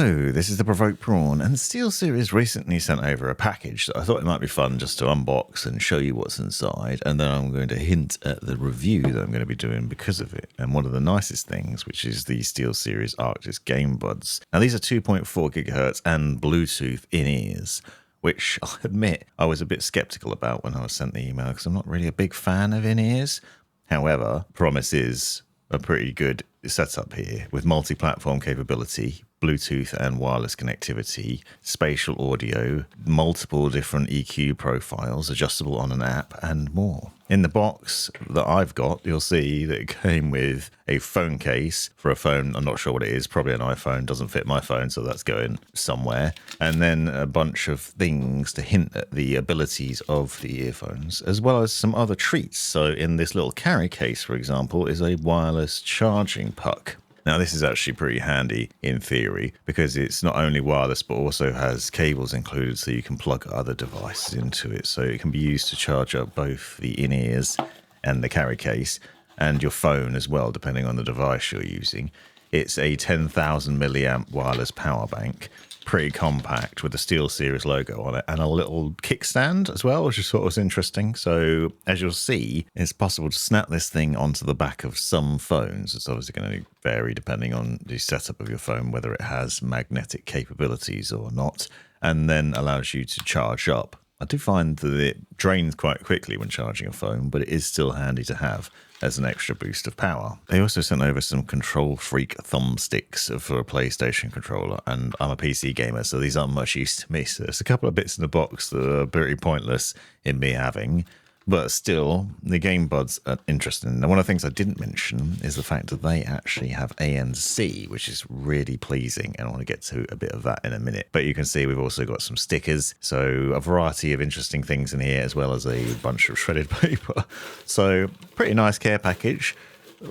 Hello, this is the Provoked Prawn, and SteelSeries recently sent over a package that I thought it might be fun just to unbox and show you what's inside, and then I'm going to hint at the review that I'm going to be doing because of it. And one of the nicest things, which is the SteelSeries Arctis GameBuds. Now these are 2.4 gigahertz and Bluetooth in-ears, which I'll admit I was a bit skeptical about when I was sent the email because I'm not really a big fan of in-ears. However, promise is a pretty good setup here with multi-platform capability, Bluetooth and wireless connectivity, spatial audio, multiple different EQ profiles, adjustable on an app, and more. In the box that I've got, you'll see that it came with a phone case for a phone. I'm not sure what it is, probably an iPhone, doesn't fit my phone, so that's going somewhere. And then a bunch of things to hint at the abilities of the earphones, as well as some other treats. So in this little carry case, for example, is a wireless charging puck. Now, this is actually pretty handy in theory because it's not only wireless but also has cables included so you can plug other devices into it. So it can be used to charge up both the in-ears and the carry case and your phone as well, depending on the device you're using. It's a 10,000 milliamp wireless power bank, pretty compact with the SteelSeries logo on it and a little kickstand as well, which is sort of interesting. So as you'll see, it's possible to snap this thing onto the back of some phones. It's obviously going to vary depending on the setup of your phone, whether it has magnetic capabilities or not, and then allows you to charge up. I do find that it drains quite quickly when charging a phone, but it is still handy to have as an extra boost of power. They also sent over some Control Freak thumbsticks for a PlayStation controller, and I'm a PC gamer, so these aren't much use to me. So there's a couple of bits in the box that are pretty pointless in me having, but still, the GameBuds are interesting. Now, one of the things I didn't mention is the fact that they actually have ANC, which is really pleasing, and I want to get to a bit of that in a minute. But you can see we've also got some stickers, so a variety of interesting things in here, as well as a bunch of shredded paper. So, pretty nice care package,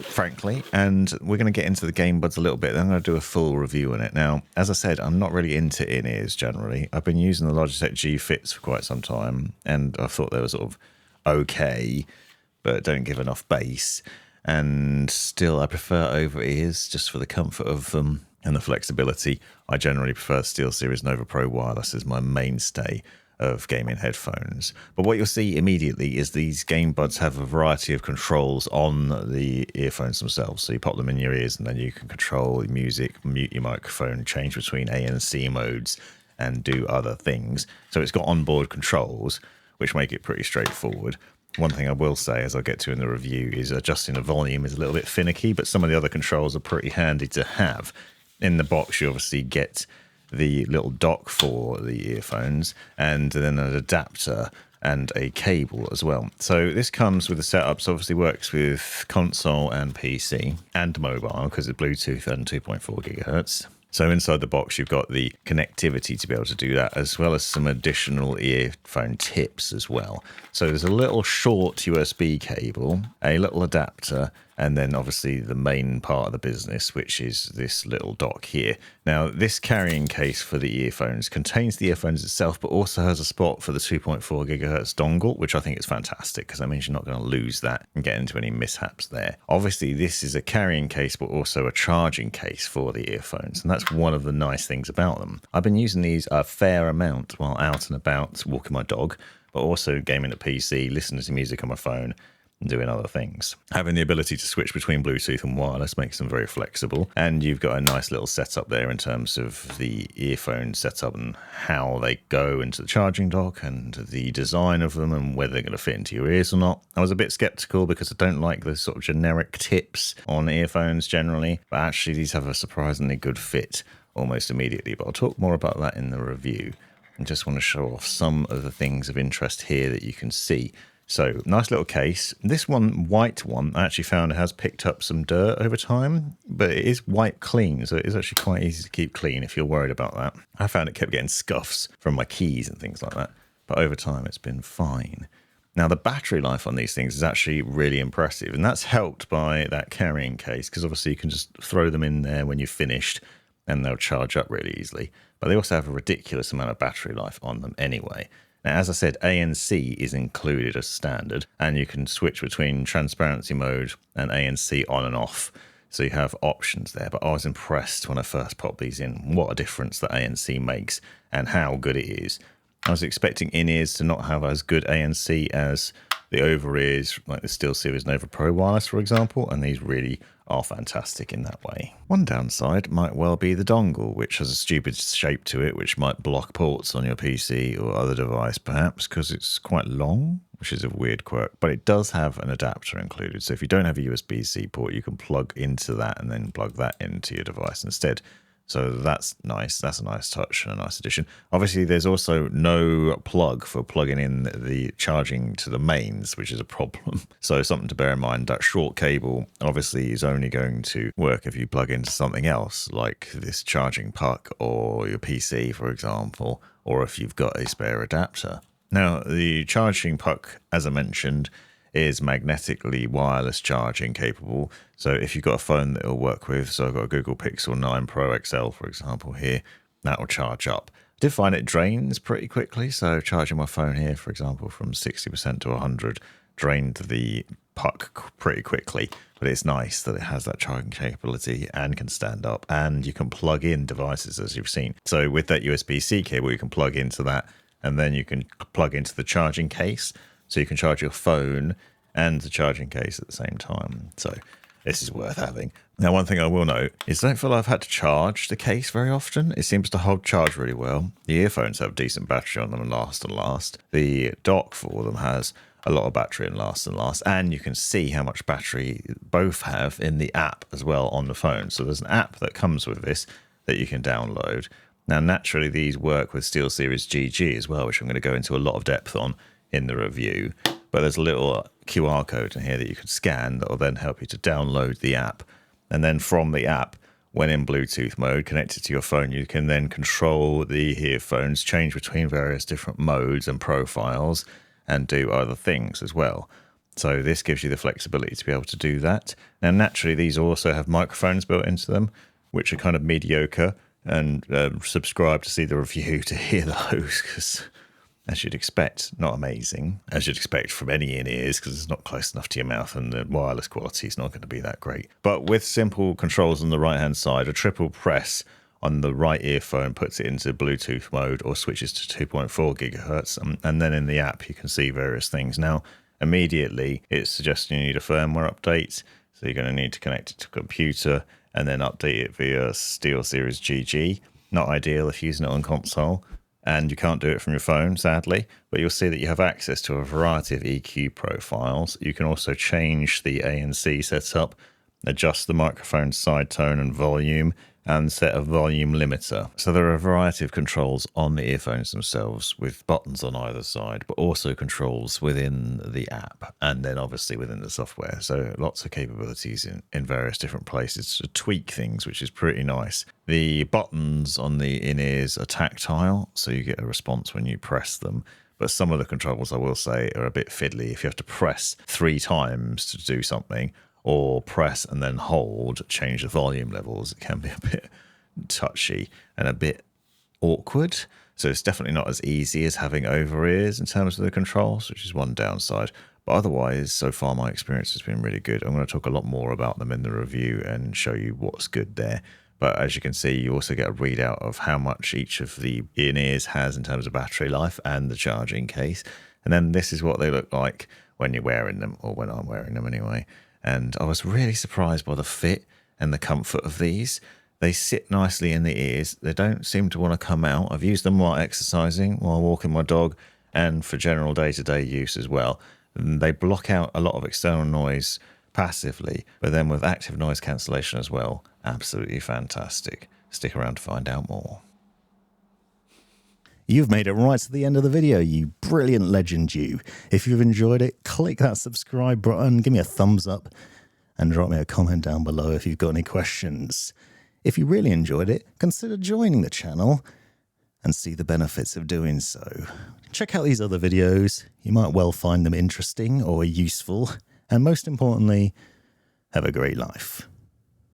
frankly, and we're going to get into the GameBuds a little bit, then I'm going to do a full review on it. Now, as I said, I'm not really into in-ears generally. I've been using the Logitech G Fits for quite some time, and I thought they were sort of okay, but don't give enough bass, and still I prefer over ears just for the comfort of them and the flexibility. I generally prefer SteelSeries Nova Pro Wireless as my mainstay of gaming headphones. But what you'll see immediately is these GameBuds have a variety of controls on the earphones themselves. So you pop them in your ears and then you can control the music, mute your microphone, change between A and C modes, and do other things. So it's got onboard controls, which make it pretty straightforward. One thing I will say, as I'll get to in the review, is adjusting the volume is a little bit finicky, but some of the other controls are pretty handy to have. In the box, you obviously get the little dock for the earphones, and then an adapter and a cable as well. So this comes with the setups, obviously works with console and PC, and mobile, because it's Bluetooth and 2.4 gigahertz. So inside the box, you've got the connectivity to be able to do that, as well as some additional earphone tips as well. So there's a little short USB cable, a little adapter, and then obviously the main part of the business, which is this little dock here. Now, this carrying case for the earphones contains the earphones itself, but also has a spot for the 2.4 gigahertz dongle, which I think is fantastic because that means you're not going to lose that and get into any mishaps there. Obviously, this is a carrying case, but also a charging case for the earphones, and that's one of the nice things about them. I've been using these a fair amount while out and about walking my dog, but also gaming at PC, listening to music on my phone, and doing other things. Having the ability to switch between Bluetooth and wireless makes them very flexible, and you've got a nice little setup there in terms of the earphone setup and how they go into the charging dock and the design of them and whether they're going to fit into your ears or not. I was a bit skeptical because I don't like the sort of generic tips on earphones generally, but actually these have a surprisingly good fit almost immediately, but I'll talk more about that in the review. I just want to show off some of the things of interest here that you can see. So, nice little case. This one, white one, I actually found it has picked up some dirt over time, but it is white clean, so it is actually quite easy to keep clean if you're worried about that. I found it kept getting scuffs from my keys and things like that, but over time it's been fine. Now, the battery life on these things is actually really impressive, and that's helped by that carrying case, because obviously you can just throw them in there when you've finished, and they'll charge up really easily. But they also have a ridiculous amount of battery life on them anyway. Now, as I said, ANC is included as standard, and you can switch between transparency mode and ANC on and off. So you have options there, but I was impressed when I first popped these in, what a difference that ANC makes and how good it is. I was expecting in-ears to not have as good ANC as the over-ears, like the SteelSeries Nova Pro Wireless, for example, and these really are fantastic in that way. One downside might well be the dongle, which has a stupid shape to it, which might block ports on your PC or other device, perhaps, because it's quite long, which is a weird quirk, but it does have an adapter included. So if you don't have a USB-C port, you can plug into that and then plug that into your device instead. So that's nice. That's a nice touch and a nice addition. Obviously, there's also no plug for plugging in the charging to the mains, which is a problem. So something to bear in mind, that short cable obviously is only going to work if you plug into something else, like this charging puck or your PC, for example, or if you've got a spare adapter. Now, the charging puck, as I mentioned, is magnetically wireless charging capable. So if you've got a phone that it'll work with, so I've got a Google Pixel 9 Pro XL, for example, here, that will charge up. I did find it drains pretty quickly. So charging my phone here, for example, from 60% to 100 drained the puck pretty quickly. But it's nice that it has that charging capability and can stand up, and you can plug in devices, as you've seen. So with that USB-C cable, you can plug into that, and then you can plug into the charging case. So you can charge your phone and the charging case at the same time. So this is worth having. Now, one thing I will note is I don't feel like I've had to charge the case very often. It seems to hold charge really well. The earphones have decent battery on them and last. The dock for them has a lot of battery and last. And you can see how much battery both have in the app as well on the phone. So there's an app that comes with this that you can download. Now, naturally, these work with SteelSeries GG as well, which I'm going to go into a lot of depth on in the review, but there's a little QR code in here that you can scan that will then help you to download the app, and then from the app, when in Bluetooth mode connected to your phone, you can then control the earphones, change between various different modes and profiles, and do other things as well. So this gives you the flexibility to be able to do that. Now, naturally, these also have microphones built into them, which are kind of mediocre, and subscribe to see the review to hear those, because as you'd expect, not amazing, as you'd expect from any in-ears, because it's not close enough to your mouth and the wireless quality is not going to be that great. But with simple controls on the right-hand side, a triple press on the right earphone puts it into Bluetooth mode or switches to 2.4 gigahertz. And then in the app, you can see various things. Now, immediately, it's suggesting you need a firmware update. So you're going to need to connect it to a computer and then update it via SteelSeries GG. Not ideal if using it on console. And you can't do it from your phone, sadly, but you'll see that you have access to a variety of EQ profiles. You can also change the ANC setup, adjust the microphone side tone and volume, and set a volume limiter. So there are a variety of controls on the earphones themselves with buttons on either side, but also controls within the app and then obviously within the software. So lots of capabilities in various different places to tweak things, which is pretty nice. The buttons on the in-ears are tactile, so you get a response when you press them. But some of the controls, I will say, are a bit fiddly. If you have to press 3 times to do something, or press and then hold, change the volume levels, it can be a bit touchy and a bit awkward. So it's definitely not as easy as having over-ears in terms of the controls, which is one downside. But otherwise, so far my experience has been really good. I'm going to talk a lot more about them in the review and show you what's good there. But as you can see, you also get a readout of how much each of the in-ears has in terms of battery life and the charging case. And then this is what they look like when you're wearing them, or when I'm wearing them anyway. And I was really surprised by the fit and the comfort of these. They sit nicely in the ears. They don't seem to want to come out. I've used them while exercising, while walking my dog, and for general day-to-day use as well. And they block out a lot of external noise passively, but then with active noise cancellation as well, absolutely fantastic. Stick around to find out more. You've made it right to the end of the video, you brilliant legend you. If you've enjoyed it, click that subscribe button, give me a thumbs up, and drop me a comment down below if you've got any questions. If you really enjoyed it, consider joining the channel and see the benefits of doing so. Check out these other videos, you might well find them interesting or useful, and most importantly, have a great life.